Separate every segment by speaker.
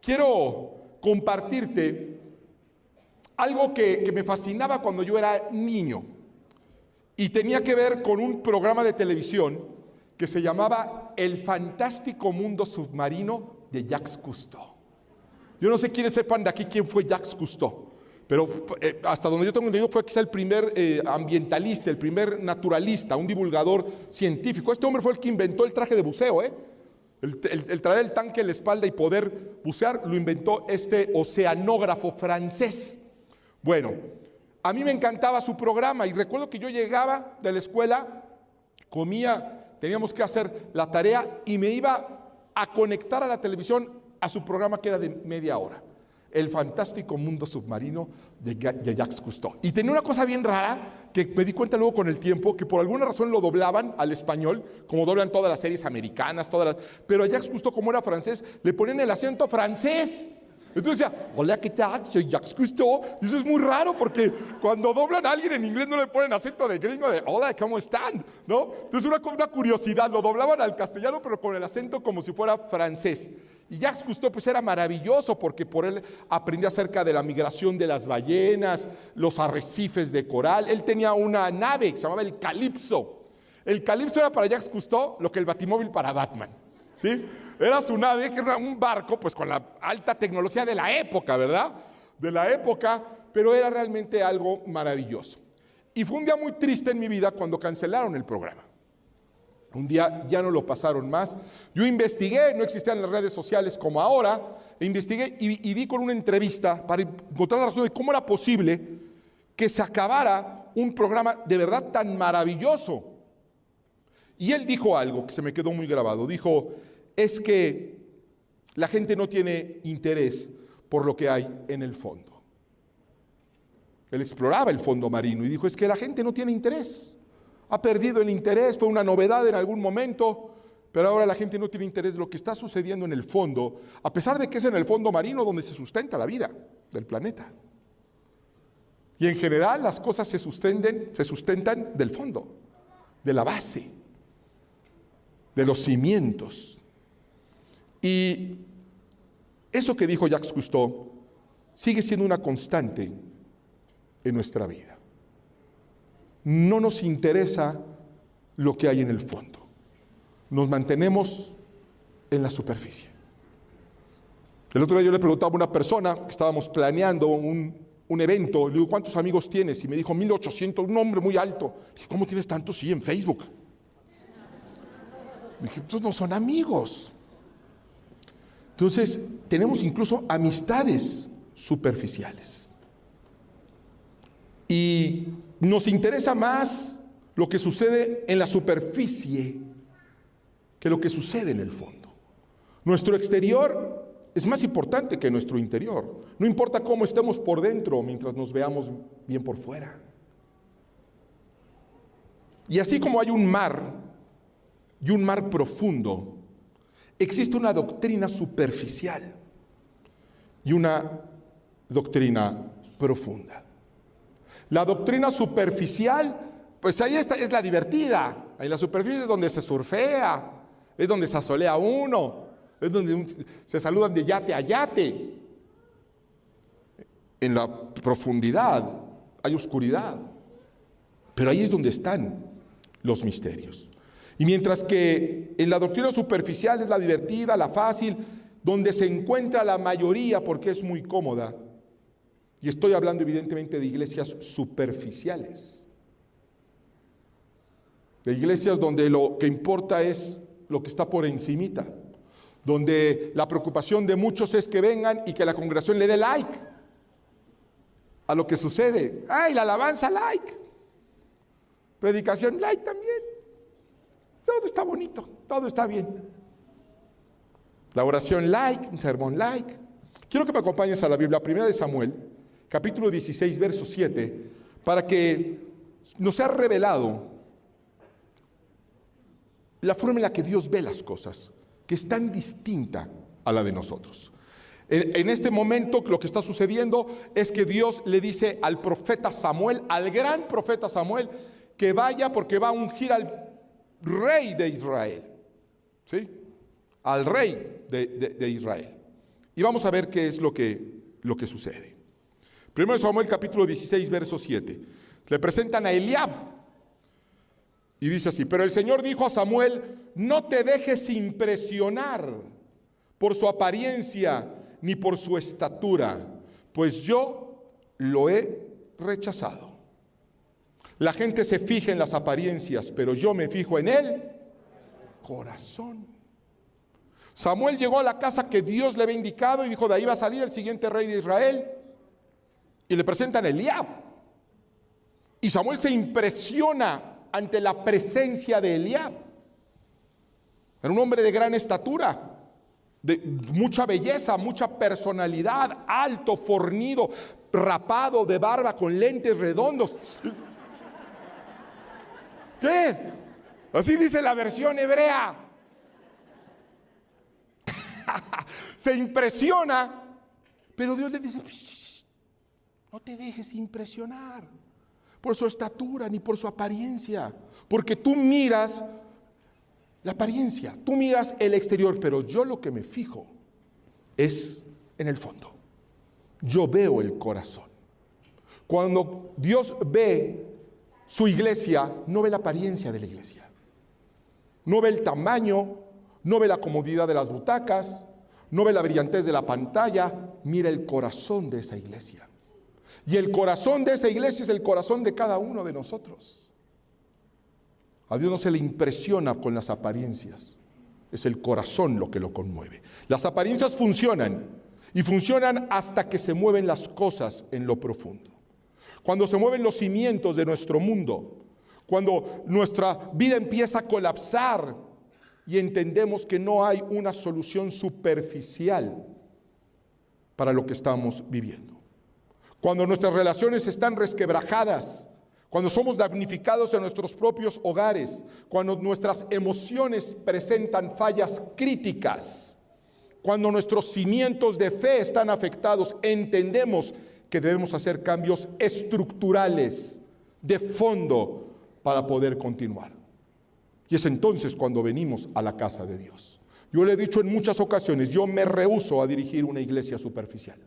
Speaker 1: quiero compartirte algo que me fascinaba cuando yo era niño y tenía que ver con un programa de televisión que se llamaba El Fantástico Mundo Submarino de Jacques Cousteau. Yo no sé quiénes sepan de aquí quién fue Jacques Cousteau, pero hasta donde yo tengo entendido fue quizá el primer ambientalista, el primer naturalista, un divulgador científico. Este hombre fue el que inventó el traje de buceo, el traer el tanque en la espalda y poder bucear, lo inventó este oceanógrafo francés. Bueno, a mí me encantaba su programa y recuerdo que yo llegaba de la escuela, comía, teníamos que hacer la tarea y me iba a conectar a la televisión a su programa que era de media hora. El Fantástico Mundo Submarino de Jacques Cousteau. Y tenía una cosa bien rara que me di cuenta luego con el tiempo, que por alguna razón lo doblaban al español, como doblan todas las series americanas, pero a Jacques Cousteau, como era francés, le ponían el acento francés. Entonces decía, hola, ¿qué tal? Soy Jacques Cousteau. Y eso es muy raro porque cuando doblan a alguien en inglés no le ponen acento de gringo de hola, ¿cómo están? ¿No? Entonces una curiosidad, lo doblaban al castellano pero con el acento como si fuera francés. Y Jacques Cousteau pues era maravilloso porque por él aprendí acerca de la migración de las ballenas, los arrecifes de coral. Él tenía una nave que se llamaba el Calypso. El Calypso era para Jacques Cousteau lo que el Batimóvil para Batman, ¿sí? Era su nave, que era un barco pues con la alta tecnología de la época, ¿verdad? De la época, pero era realmente algo maravilloso. Y fue un día muy triste en mi vida cuando cancelaron el programa. Un día ya no lo pasaron más. Yo investigué, no existían las redes sociales como ahora, investigué y di con una entrevista para encontrar la razón de cómo era posible que se acabara un programa de verdad tan maravilloso. Y él dijo algo que se me quedó muy grabado. Dijo, es que la gente no tiene interés por lo que hay en el fondo. Él exploraba el fondo marino y dijo, es que la gente no tiene interés. Ha perdido el interés, fue una novedad en algún momento, pero ahora la gente no tiene interés en lo que está sucediendo en el fondo, a pesar de que es en el fondo marino donde se sustenta la vida del planeta. Y en general las cosas se sustentan del fondo, de la base, de los cimientos. Y eso que dijo Jacques Cousteau sigue siendo una constante en nuestra vida. No nos interesa lo que hay en el fondo. Nos mantenemos en la superficie. El otro día yo le preguntaba a una persona que estábamos planeando un evento, le digo, ¿cuántos amigos tienes? Y me dijo, 1800, un nombre muy alto. Le dije, ¿cómo tienes tantos? Sí, en Facebook. Le dije, pues no son amigos. Entonces, tenemos incluso amistades superficiales. Y nos interesa más lo que sucede en la superficie que lo que sucede en el fondo. Nuestro exterior es más importante que nuestro interior. No importa cómo estemos por dentro mientras nos veamos bien por fuera. Y así como hay un mar y un mar profundo, existe una doctrina superficial y una doctrina profunda. La doctrina superficial, pues ahí está, es la divertida. En la superficie es donde se surfea, es donde se asolea uno, es donde se saludan de yate a yate. En la profundidad hay oscuridad, pero ahí es donde están los misterios. Y mientras que en la doctrina superficial es la divertida, la fácil, donde se encuentra la mayoría porque es muy cómoda, y estoy hablando evidentemente de iglesias superficiales, de iglesias donde lo que importa es lo que está por encimita, donde la preocupación de muchos es que vengan y que la congregación le dé like a lo que sucede. ¡Ay, la alabanza like! Predicación like también. Todo está bonito, todo está bien. La oración like, un sermón like. Quiero que me acompañes a la Biblia, 1 de Samuel, capítulo 16, verso 7, para que nos sea revelado la forma en la que Dios ve las cosas, que es tan distinta a la de nosotros. En este momento lo que está sucediendo es que Dios le dice al profeta Samuel, al gran profeta Samuel, que vaya porque va a ungir al rey de Israel, ¿sí? Al rey de Israel. Y vamos a ver qué es lo que sucede. 1 Samuel capítulo 16, verso 7. Le presentan a Eliab. Y dice así: pero el Señor dijo a Samuel: no te dejes impresionar por su apariencia ni por su estatura, pues yo lo he rechazado. La gente se fija en las apariencias, pero yo me fijo en el corazón. Samuel llegó a la casa que Dios le había indicado y dijo: de ahí va a salir el siguiente rey de Israel. Y le presentan a Eliab. Y Samuel se impresiona ante la presencia de Eliab. Era un hombre de gran estatura, de mucha belleza, mucha personalidad, alto, fornido, rapado, de barba, con lentes redondos. ¿Qué? Así dice la versión hebrea. Se impresiona, pero Dios le dice: no te dejes impresionar por su estatura ni por su apariencia, porque tú miras la apariencia, tú miras el exterior, pero yo lo que me fijo es en el fondo. Yo veo el corazón. Cuando Dios ve su iglesia, no ve la apariencia de la iglesia, no ve el tamaño, no ve la comodidad de las butacas, no ve la brillantez de la pantalla, mira el corazón de esa iglesia. Y el corazón de esa iglesia es el corazón de cada uno de nosotros. A Dios no se le impresiona con las apariencias, es el corazón lo que lo conmueve. Las apariencias funcionan, y funcionan hasta que se mueven las cosas en lo profundo. Cuando se mueven los cimientos de nuestro mundo, cuando nuestra vida empieza a colapsar y entendemos que no hay una solución superficial para lo que estamos viviendo. Cuando nuestras relaciones están resquebrajadas, cuando somos damnificados en nuestros propios hogares, cuando nuestras emociones presentan fallas críticas, cuando nuestros cimientos de fe están afectados, entendemos que debemos hacer cambios estructurales, de fondo, para poder continuar. Y es entonces cuando venimos a la casa de Dios. Yo le he dicho en muchas ocasiones, yo me rehúso a dirigir una iglesia superficial.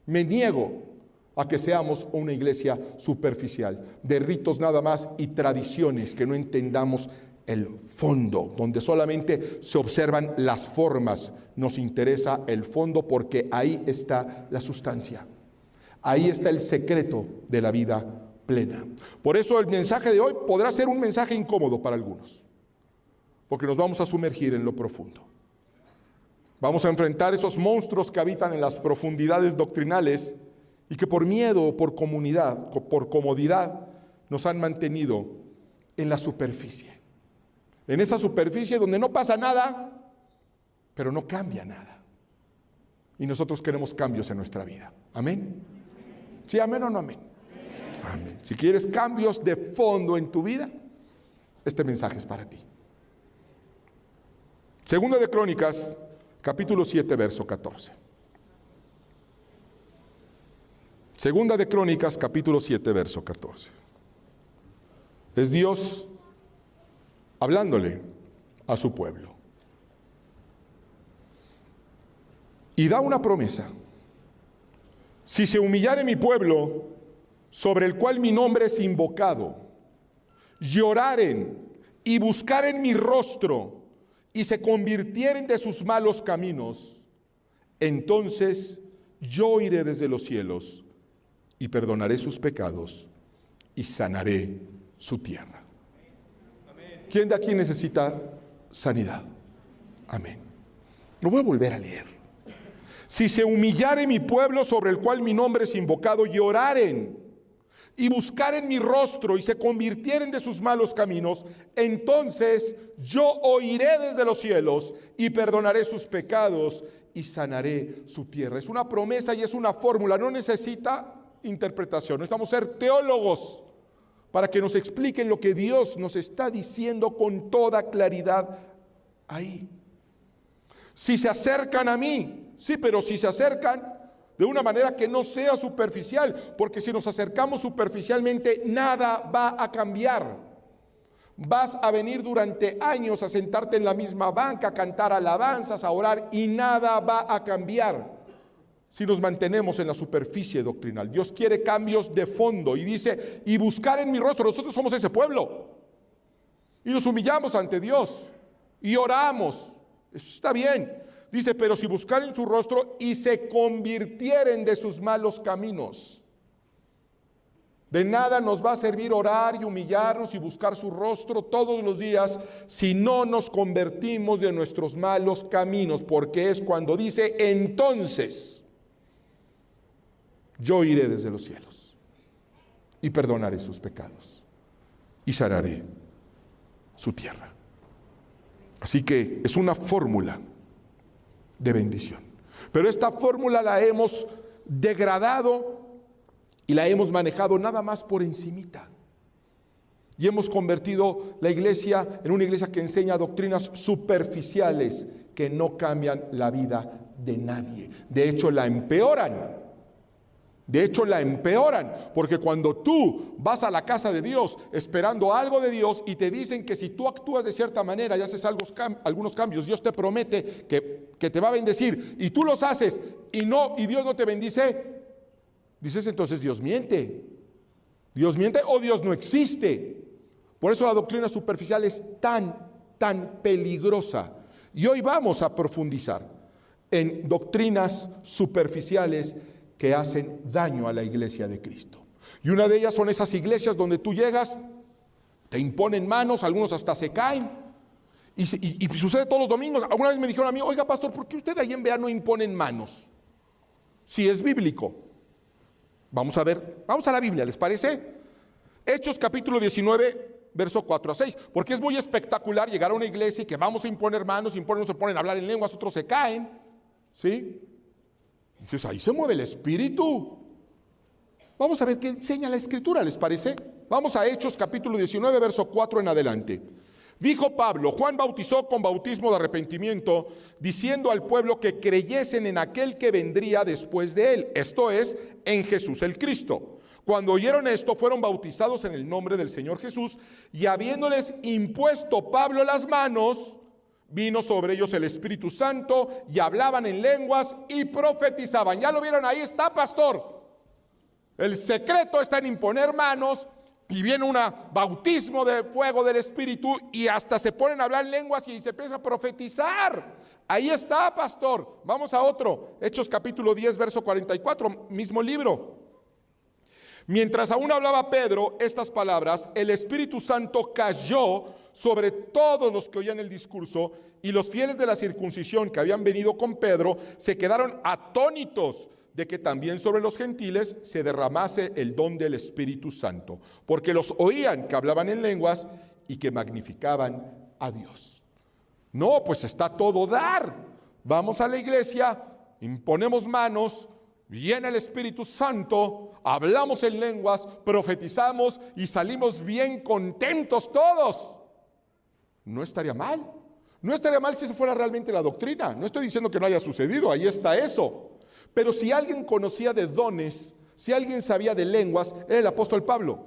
Speaker 1: Me niego a que seamos una iglesia superficial, de ritos nada más y tradiciones, que no entendamos el fondo, donde solamente se observan las formas. Nos interesa el fondo porque ahí está la sustancia. Ahí está el secreto de la vida plena. Por eso el mensaje de hoy podrá ser un mensaje incómodo para algunos, porque nos vamos a sumergir en lo profundo. Vamos a enfrentar esos monstruos que habitan en las profundidades doctrinales y que por miedo o por comodidad nos han mantenido en la superficie. En esa superficie donde no pasa nada, pero no cambia nada. Y nosotros queremos cambios en nuestra vida. ¿Amén? ¿Sí, amén o no amén? Amén. Si quieres cambios de fondo en tu vida, este mensaje es para ti. Segunda de Crónicas, capítulo 7, verso 14. Segunda de Crónicas, capítulo 7, verso 14. Es Dios hablándole a su pueblo. Y da una promesa. Si se humillare mi pueblo, sobre el cual mi nombre es invocado, lloraren y buscaren mi rostro, y se convirtieren de sus malos caminos, entonces yo iré desde los cielos y perdonaré sus pecados y sanaré su tierra. ¿Quién de aquí necesita sanidad? Amén. Lo voy a volver a leer. Si se humillare mi pueblo sobre el cual mi nombre es invocado, lloraren y buscaren mi rostro y se convirtieren de sus malos caminos, entonces yo oiré desde los cielos y perdonaré sus pecados y sanaré su tierra. Es una promesa y es una fórmula, no necesita interpretación. Necesitamos ser teólogos para que nos expliquen lo que Dios nos está diciendo con toda claridad ahí. Si se acercan a mí, sí, pero si se acercan de una manera que no sea superficial, porque si nos acercamos superficialmente, nada va a cambiar. Vas a venir durante años a sentarte en la misma banca, a cantar alabanzas, a orar, y nada va a cambiar si nos mantenemos en la superficie doctrinal. Dios quiere cambios de fondo y dice, y buscar en mi rostro. Nosotros somos ese pueblo y nos humillamos ante Dios y oramos. Eso está bien. Dice, pero si buscar en su rostro y se convirtieren de sus malos caminos. De nada nos va a servir orar y humillarnos y buscar su rostro todos los días si no nos convertimos de nuestros malos caminos, porque es cuando dice, entonces yo iré desde los cielos y perdonaré sus pecados y sanaré su tierra. Así que es una fórmula de bendición. Pero esta fórmula la hemos degradado y la hemos manejado nada más por encimita. Y hemos convertido la iglesia en una iglesia que enseña doctrinas superficiales que no cambian la vida de nadie. De hecho, la empeoran. Porque cuando tú vas a la casa de Dios esperando algo de Dios y te dicen que si tú actúas de cierta manera y haces algunos cambios, Dios te promete que te va a bendecir, y tú los haces y Dios no te bendice, dices, entonces Dios miente o Dios no existe. Por eso la doctrina superficial es tan peligrosa. Y hoy vamos a profundizar en doctrinas superficiales que hacen daño a la iglesia de Cristo. Y una de ellas son esas iglesias donde tú llegas, te imponen manos, algunos hasta se caen, y sucede todos los domingos. Alguna vez me dijeron a mí, oiga pastor, ¿por qué usted ahí en verano imponen manos? Si es bíblico. Vamos a la Biblia, ¿les parece? Hechos capítulo 19, verso 4 a 6, porque es muy espectacular llegar a una iglesia y que vamos a imponer manos, unos se ponen a hablar en lenguas, otros se caen, ¿sí? Entonces ahí se mueve el espíritu. Vamos a ver qué enseña la escritura, ¿les parece? Vamos a Hechos capítulo 19, verso 4 en adelante. Dijo Pablo, Juan bautizó con bautismo de arrepentimiento, diciendo al pueblo que creyesen en aquel que vendría después de él, esto es, en Jesús el Cristo. Cuando oyeron esto, fueron bautizados en el nombre del Señor Jesús, y habiéndoles impuesto Pablo las manos, vino sobre ellos el Espíritu Santo, y hablaban en lenguas y profetizaban. ¿Ya lo vieron? Ahí está, pastor. El secreto está en imponer manos, y viene un bautismo de fuego del Espíritu, y hasta se ponen a hablar lenguas y se empieza a profetizar. Ahí está, pastor. Vamos a otro. Hechos capítulo 10, verso 44, mismo libro. Mientras aún hablaba Pedro estas palabras, el Espíritu Santo cayó sobre todos los que oían el discurso, y los fieles de la circuncisión que habían venido con Pedro se quedaron atónitos de que también sobre los gentiles se derramase el don del Espíritu Santo, porque los oían que hablaban en lenguas y que magnificaban a Dios. No, pues está todo dar. Vamos a la iglesia, imponemos manos, viene el Espíritu Santo, hablamos en lenguas, profetizamos y salimos bien contentos todos. No estaría mal. No estaría mal si eso fuera realmente la doctrina. No estoy diciendo que no haya sucedido, ahí está eso. Pero si alguien conocía de dones, si alguien sabía de lenguas, era el apóstol Pablo.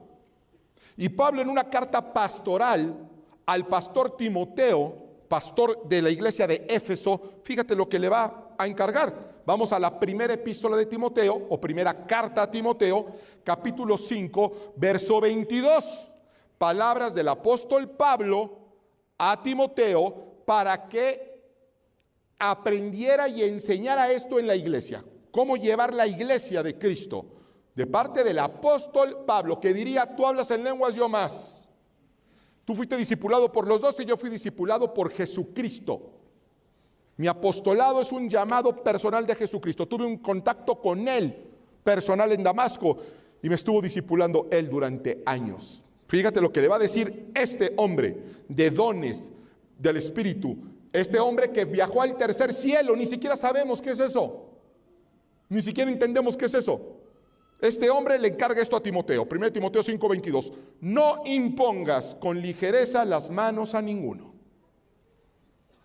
Speaker 1: Y Pablo, en una carta pastoral al pastor Timoteo, pastor de la iglesia de Éfeso, fíjate lo que le va a encargar. Vamos a la primera epístola de Timoteo, o primera carta a Timoteo, capítulo 5, verso 22. Palabras del apóstol Pablo a Timoteo para que aprendiera y enseñara esto en la iglesia. Cómo llevar la iglesia de Cristo, de parte del apóstol Pablo, que diría, tú hablas en lenguas, yo más. Tú fuiste discipulado por los 12 y yo fui discipulado por Jesucristo. Mi apostolado es un llamado personal de Jesucristo. Tuve un contacto con él personal en Damasco y me estuvo discipulando él durante años. Fíjate lo que le va a decir este hombre de dones del Espíritu, este hombre que viajó al tercer cielo. Ni siquiera sabemos qué es eso. Ni siquiera entendemos qué es eso. Este hombre le encarga esto a Timoteo. 1 Timoteo 5:22. No impongas con ligereza las manos a ninguno,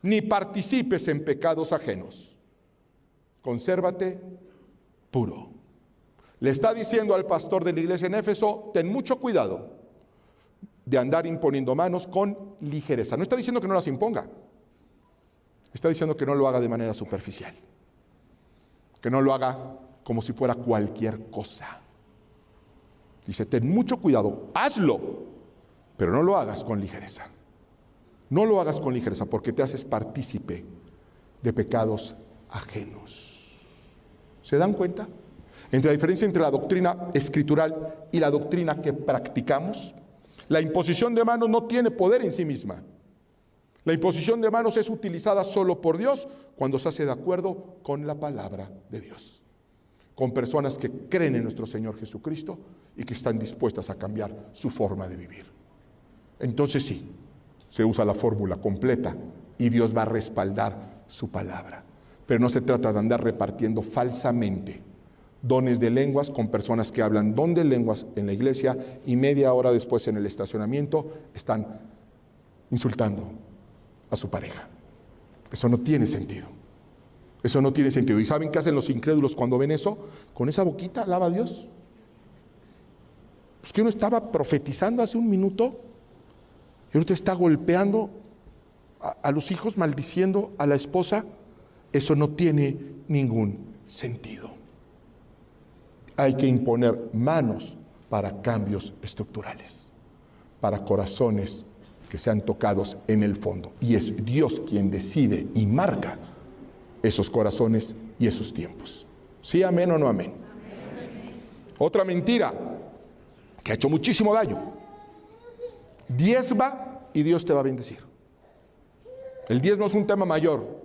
Speaker 1: ni participes en pecados ajenos. Consérvate puro. Le está diciendo al pastor de la iglesia en Éfeso, ten mucho cuidado. de andar imponiendo manos con ligereza. No está diciendo que no las imponga, está diciendo que no lo haga de manera superficial, que no lo haga como si fuera cualquier cosa. Dice, ten mucho cuidado, hazlo, pero no lo hagas con ligereza. No lo hagas con ligereza porque te haces partícipe de pecados ajenos. ¿Se dan cuenta? Entre la diferencia entre la doctrina escritural y la doctrina que practicamos. La imposición de manos no tiene poder en sí misma. La imposición de manos es utilizada solo por Dios cuando se hace de acuerdo con la palabra de Dios, con personas que creen en nuestro Señor Jesucristo y que están dispuestas a cambiar su forma de vivir. Entonces sí, se usa la fórmula completa y Dios va a respaldar su palabra. Pero no se trata de andar repartiendo falsamente dones de lenguas con personas que hablan don de lenguas en la iglesia y media hora después en el estacionamiento están insultando a su pareja. Eso no tiene sentido. Eso no tiene sentido. ¿Y saben qué hacen los incrédulos cuando ven eso? Con esa boquita alaba a Dios. Pues que uno estaba profetizando hace un minuto y ahorita está golpeando a los hijos, maldiciendo a la esposa. Eso no tiene ningún sentido. Hay que imponer manos para cambios estructurales, para corazones que sean tocados en el fondo. Y es Dios quien decide y marca esos corazones y esos tiempos. ¿Sí, amén o no amén? Amén. Otra mentira que ha hecho muchísimo daño. Diezma y Dios te va a bendecir. El diezmo es un tema mayor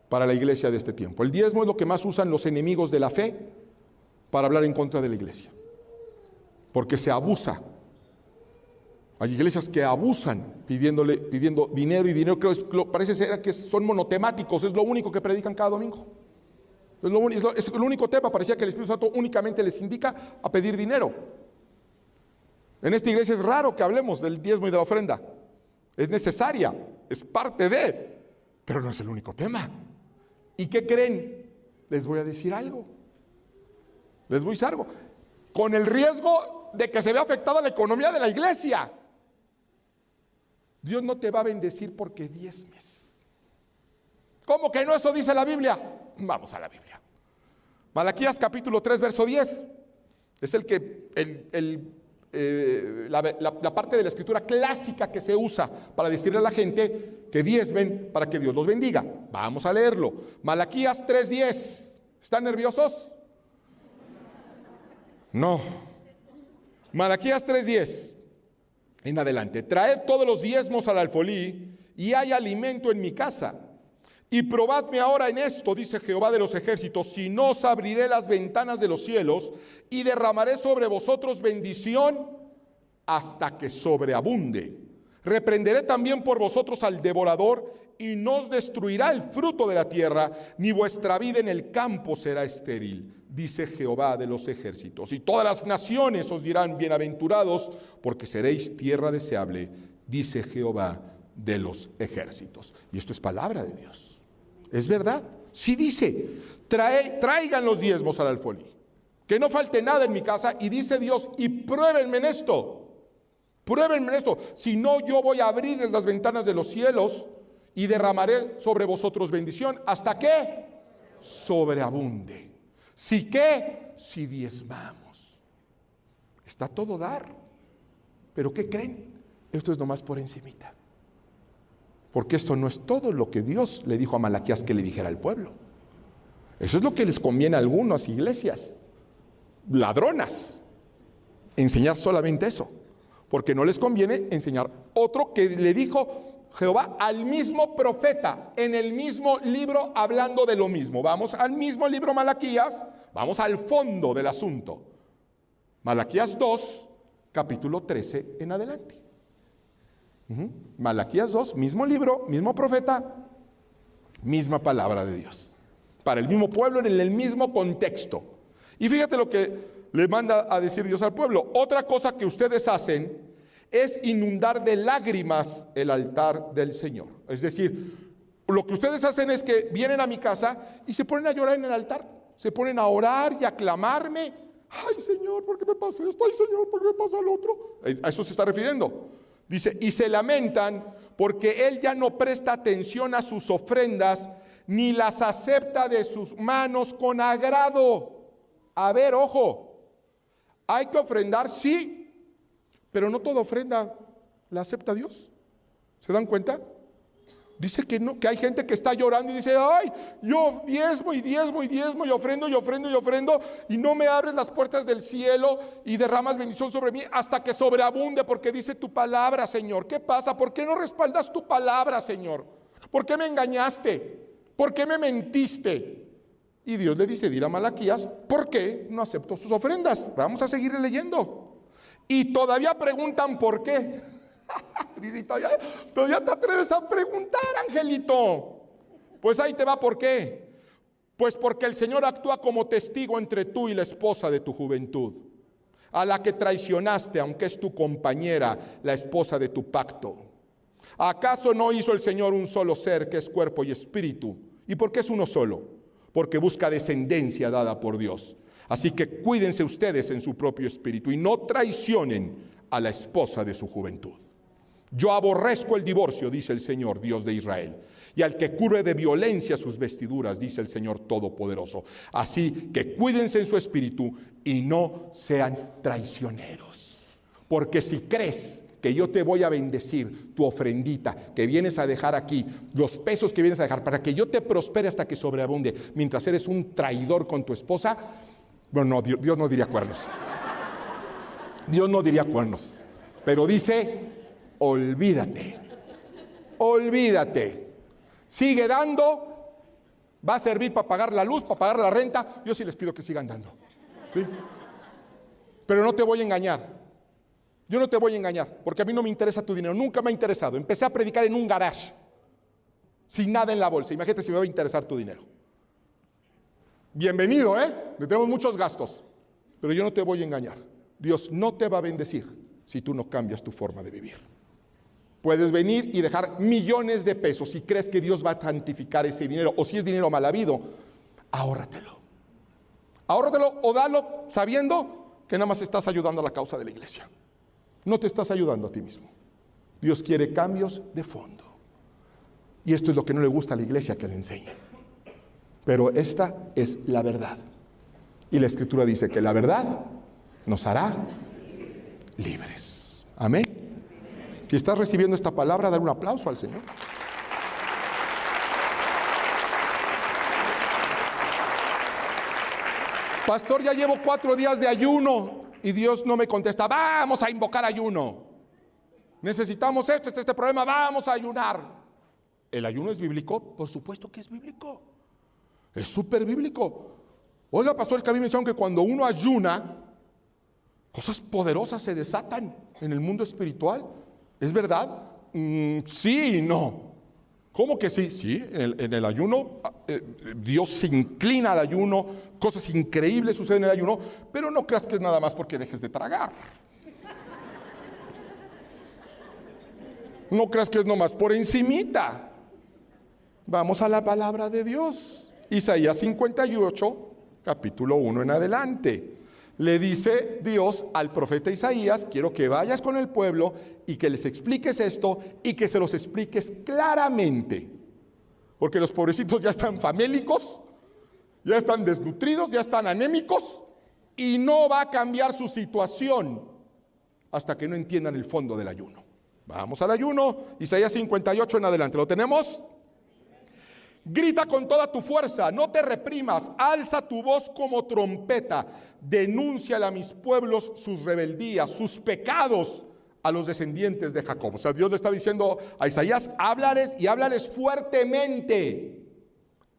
Speaker 1: para la iglesia de este tiempo. El diezmo es lo que más usan los enemigos de la fe para hablar en contra de la iglesia, porque se abusa. Hay iglesias que abusan pidiendo dinero y dinero. Parece ser que son monotemáticos, es lo único que predican cada domingo. Es el único tema. Parecía que el Espíritu Santo únicamente les indica a pedir dinero. En esta iglesia es raro que hablemos del diezmo y de la ofrenda. Es necesaria, es parte de, pero no es el único tema. ¿Y qué creen? Les voy a decir algo. Con el riesgo de que se vea afectada la economía de la iglesia. Dios no te va a bendecir porque diezmes. ¿Cómo que no? Eso dice la Biblia. Vamos a la Biblia. Malaquías capítulo 3, verso 10. Es la parte de la escritura clásica que se usa para decirle a la gente que diezmen para que Dios los bendiga. Vamos a leerlo. Malaquías 3:10. ¿Están nerviosos? No. Malaquías 3:10 en adelante. Traed todos los diezmos al alfolí y hay alimento en mi casa. Y probadme ahora en esto, dice Jehová de los ejércitos, si no os abriré las ventanas de los cielos y derramaré sobre vosotros bendición hasta que sobreabunde. Reprenderé también por vosotros al devorador y no os destruirá el fruto de la tierra, ni vuestra vida en el campo será estéril, dice Jehová de los ejércitos. Y todas las naciones os dirán bienaventurados, porque seréis tierra deseable, dice Jehová de los ejércitos. Y esto es palabra de Dios. Es verdad. Sí dice, traigan los diezmos al alfolí, que no falte nada en mi casa, y dice Dios, y pruébenme en esto. Pruébenme en esto. Si no, yo voy a abrir las ventanas de los cielos y derramaré sobre vosotros bendición. ¿Hasta qué? Sobreabunde. ¿Sí qué? Si diezmamos. Está todo dar. ¿Pero qué creen? Esto es nomás por encimita. Porque esto no es todo lo que Dios le dijo a Malaquías que le dijera al pueblo. Eso es lo que les conviene a algunas iglesias ladronas, enseñar solamente eso, porque no les conviene enseñar otro que le dijo Jehová al mismo profeta en el mismo libro hablando de lo mismo. Vamos al mismo libro Malaquías, vamos al fondo del asunto. Malaquías 2, capítulo 13 en adelante. Malaquías 2, mismo libro, mismo profeta, misma palabra de Dios, para el mismo pueblo en el mismo contexto. Y fíjate lo que le manda a decir Dios al pueblo. Otra cosa que ustedes hacen es inundar de lágrimas el altar del Señor. Es decir, lo que ustedes hacen es que vienen a mi casa y se ponen a llorar en el altar, se ponen a orar y a clamarme Ay, Señor, ¿por qué me pasa esto? Ay, Señor, ¿por qué me pasa lo otro? A eso se está refiriendo. Dice, y se lamentan porque Él ya no presta atención a sus ofrendas, ni las acepta de sus manos con agrado. A ver, ojo, hay que ofrendar, sí, pero no toda ofrenda la acepta Dios. ¿Se dan cuenta? Dice que no, que hay gente que está llorando y dice, ay, yo diezmo y diezmo y diezmo y ofrendo y ofrendo y ofrendo y no me abres las puertas del cielo y derramas bendición sobre mí hasta que sobreabunde porque dice tu palabra, Señor. ¿Qué pasa? ¿Por qué no respaldas tu palabra, Señor? ¿Por qué me engañaste? ¿Por qué me mentiste? Y Dios le dice, dile a Malaquías, ¿por qué no aceptó sus ofrendas? Vamos a seguir leyendo. Y todavía preguntan por qué. Todavía te atreves a preguntar, Angelito. Pues ahí te va por qué. Pues porque el Señor actúa como testigo entre tú y la esposa de tu juventud, a la que traicionaste, aunque es tu compañera, la esposa de tu pacto. ¿Acaso no hizo el Señor un solo ser que es cuerpo y espíritu? ¿Y por qué es uno solo? Porque busca descendencia dada por Dios. Así que cuídense ustedes en su propio espíritu y no traicionen a la esposa de su juventud. Yo aborrezco el divorcio, dice el Señor, Dios de Israel, y al que cubre de violencia sus vestiduras, dice el Señor Todopoderoso. Así que cuídense en su espíritu y no sean traicioneros. Porque si crees que yo te voy a bendecir tu ofrendita que vienes a dejar aquí, los pesos que vienes a dejar, para que yo te prospere hasta que sobreabunde, mientras eres un traidor con tu esposa, bueno, no, Dios no diría cuernos. Dios no diría cuernos, pero dice, olvídate, olvídate. Sigue dando, va a servir para pagar la luz, para pagar la renta. Yo sí les pido que sigan dando, ¿sí? Pero no te voy a engañar. Yo no te voy a engañar, porque a mí no me interesa tu dinero, nunca me ha interesado. Empecé a predicar en un garage, sin nada en la bolsa. Imagínate si me va a interesar tu dinero. Bienvenido, tenemos muchos gastos, pero yo no te voy a engañar. Dios no te va a bendecir si tú no cambias tu forma de vivir. Puedes venir y dejar millones de pesos si crees que Dios va a santificar ese dinero, o si es dinero mal habido, ahórratelo. Ahórratelo o dalo sabiendo que nada más estás ayudando a la causa de la iglesia. No te estás ayudando a ti mismo. Dios quiere cambios de fondo. Y esto es lo que no le gusta a la iglesia que le enseñe. Pero esta es la verdad. Y la Escritura dice que la verdad nos hará libres. Amén. Si estás recibiendo esta palabra, dar un aplauso al Señor. Pastor, ya llevo 4 días de ayuno y Dios no me contesta. Vamos a invocar ayuno. Necesitamos esto, este problema, vamos a ayunar. ¿El ayuno es bíblico? Por supuesto que es bíblico. Es súper bíblico. Oiga, pastor, es que a mí me dijeron que cuando uno ayuna, cosas poderosas se desatan en el mundo espiritual. ¿Es verdad? Sí y no. ¿Cómo que sí? Sí, en el ayuno, Dios se inclina al ayuno, cosas increíbles suceden en el ayuno, pero no creas que es nada más porque dejes de tragar. No creas que es nomás por encimita. Vamos a la palabra de Dios. Isaías 58, capítulo 1 en adelante. Le dice Dios al profeta Isaías, quiero que vayas con el pueblo y que les expliques esto y que se los expliques claramente. Porque los pobrecitos ya están famélicos, ya están desnutridos, ya están anémicos y no va a cambiar su situación hasta que no entiendan el fondo del ayuno. Vamos al ayuno, Isaías 58 en adelante. ¿Lo tenemos? Grita con toda tu fuerza, no te reprimas, alza tu voz como trompeta, denúnciale a mis pueblos sus rebeldías, sus pecados a los descendientes de Jacob. O sea, Dios le está diciendo a Isaías, háblales y háblales fuertemente,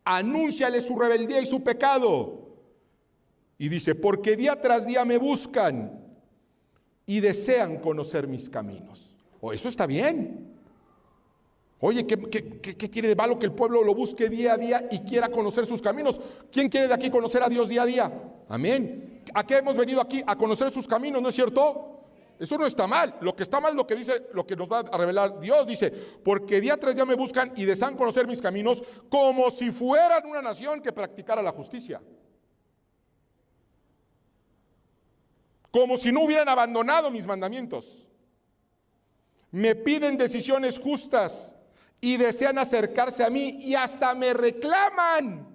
Speaker 1: anúnciale su rebeldía y su pecado. Y dice, porque día tras día me buscan y desean conocer mis caminos. Oh, eso está bien. Oye, ¿qué tiene de malo que el pueblo lo busque día a día y quiera conocer sus caminos? ¿Quién quiere de aquí conocer a Dios día a día? Amén. ¿A qué hemos venido aquí? A conocer sus caminos, ¿no es cierto? Eso no está mal. Lo que está mal, lo que dice, lo que nos va a revelar Dios, dice, porque día tras día me buscan y desean conocer mis caminos como si fueran una nación que practicara la justicia. como si no hubieran abandonado mis mandamientos. Me piden decisiones justas y desean acercarse a mí y hasta me reclaman.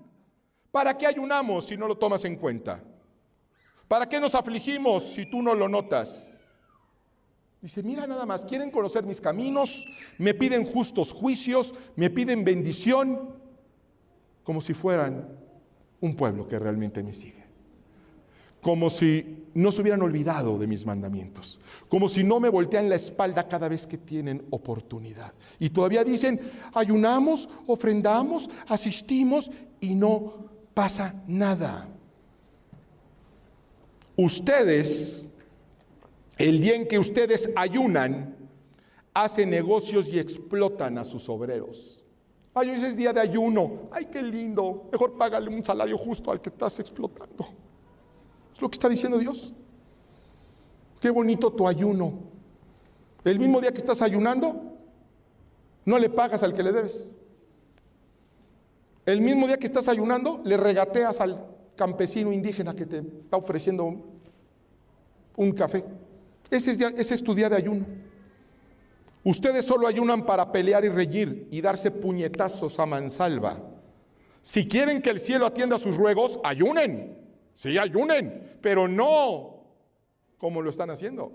Speaker 1: ¿Para qué ayunamos si no lo tomas en cuenta? ¿Para qué nos afligimos si tú no lo notas? Dice, mira nada más, quieren conocer mis caminos, me piden justos juicios, me piden bendición, como si fueran un pueblo que realmente me sigue. Como si no se hubieran olvidado de mis mandamientos, como si no me voltean la espalda cada vez que tienen oportunidad. Y todavía dicen, ayunamos, ofrendamos, asistimos y no pasa nada. Ustedes, el día en que ustedes ayunan, hacen negocios y explotan a sus obreros. Ay, hoy es día de ayuno. Ay, qué lindo. Mejor págale un salario justo al que estás explotando. Es lo que está diciendo Dios. Qué bonito tu ayuno. El mismo día que estás ayunando, no le pagas al que le debes. El mismo día que estás ayunando, le regateas al campesino indígena que te está ofreciendo un café. Ese es tu día de ayuno. Ustedes solo ayunan para pelear y reñir y darse puñetazos a mansalva. Si quieren que el cielo atienda sus ruegos, ayunen. Sí, ayunen, pero no como lo están haciendo.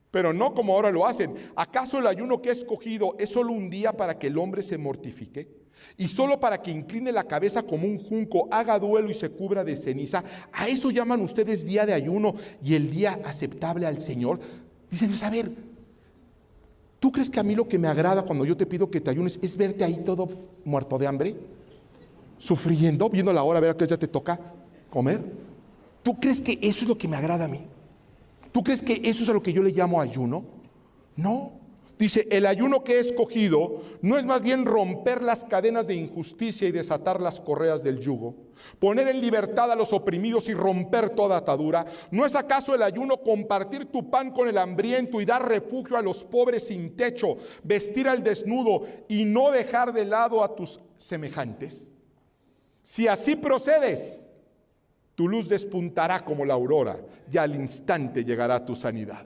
Speaker 1: Pero no como ahora lo hacen. ¿Acaso el ayuno que he escogido es solo un día para que el hombre se mortifique? Y solo para que incline la cabeza como un junco, haga duelo y se cubra de ceniza. ¿A eso llaman ustedes día de ayuno y el día aceptable al Señor? Dicen, a ver, ¿tú crees que a mí lo que me agrada cuando yo te pido que te ayunes es verte ahí todo muerto de hambre? Sufriendo, viendo la hora a ver a qué ya te toca comer. ¿Tú crees que eso es lo que me agrada a mí? ¿Tú crees que eso es a lo que yo le llamo ayuno? No. Dice, el ayuno que he escogido no es más bien romper las cadenas de injusticia y desatar las correas del yugo, poner en libertad a los oprimidos y romper toda atadura. ¿No es acaso el ayuno compartir tu pan con el hambriento y dar refugio a los pobres sin techo, vestir al desnudo y no dejar de lado a tus semejantes? Si así procedes, tu luz despuntará como la aurora y al instante llegará tu sanidad.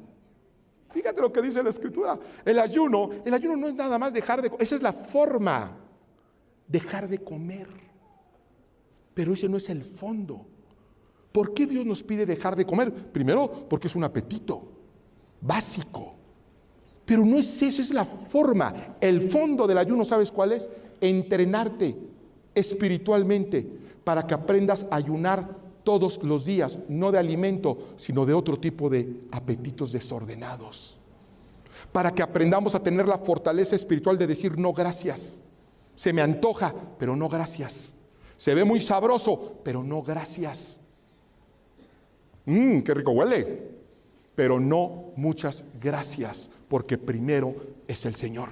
Speaker 1: Fíjate lo que dice la Escritura. El ayuno no es nada más dejar de comer. Esa es la forma, dejar de comer. Pero ese no es el fondo. ¿Por qué Dios nos pide dejar de comer? Primero, porque es un apetito básico. Pero no es eso, es la forma. El fondo del ayuno, ¿sabes cuál es? Entrenarte espiritualmente para que aprendas a ayunar todos los días, no de alimento, sino de otro tipo de apetitos desordenados. Para que aprendamos a tener la fortaleza espiritual de decir no gracias. Se me antoja, pero no gracias. Se ve muy sabroso, pero no gracias. Qué rico huele, pero no muchas gracias, porque primero es el Señor.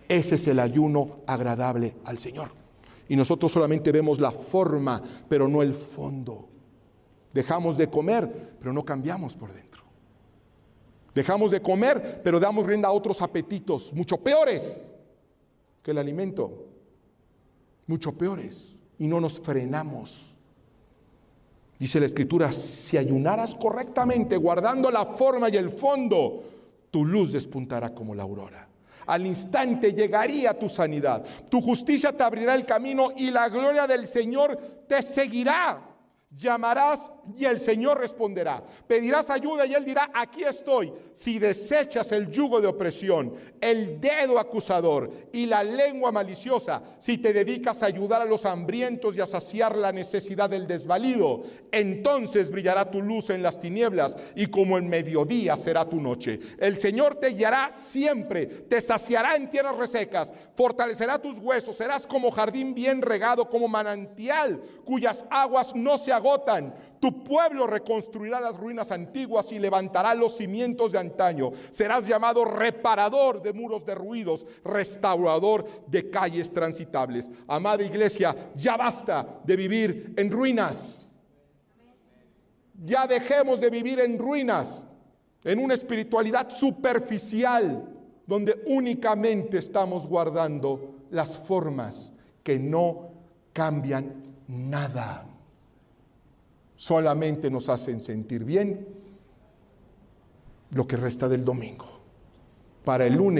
Speaker 1: Ese es el ayuno agradable al Señor. Y nosotros solamente vemos la forma, pero no el fondo. Dejamos de comer, pero no cambiamos por dentro. Dejamos de comer, pero damos rienda a otros apetitos, mucho peores que el alimento. Mucho peores. Y no nos frenamos. Dice la Escritura, si ayunaras correctamente, guardando la forma y el fondo, tu luz despuntará como la aurora. Al instante llegaría tu sanidad, tu justicia te abrirá el camino y la gloria del Señor te seguirá. Llamarás y el Señor responderá. Pedirás ayuda y Él dirá, aquí estoy. Si desechas el yugo de opresión, el dedo acusador y la lengua maliciosa, si te dedicas a ayudar a los hambrientos y a saciar la necesidad del desvalido, entonces brillará tu luz en las tinieblas y como el mediodía será tu noche. El Señor te guiará siempre, te saciará en tierras resecas, fortalecerá tus huesos, serás como jardín bien regado, como manantial cuyas aguas no se agotan. Tu pueblo reconstruirá las ruinas antiguas y levantará los cimientos de antaño. Serás llamado reparador de muros derruidos, restaurador de calles transitables. Amada iglesia, ya basta de vivir en ruinas. Ya dejemos de vivir en ruinas, en una espiritualidad superficial, donde únicamente estamos guardando las formas que no cambian nada. Solamente nos hacen sentir bien lo que resta del domingo. Para el lunes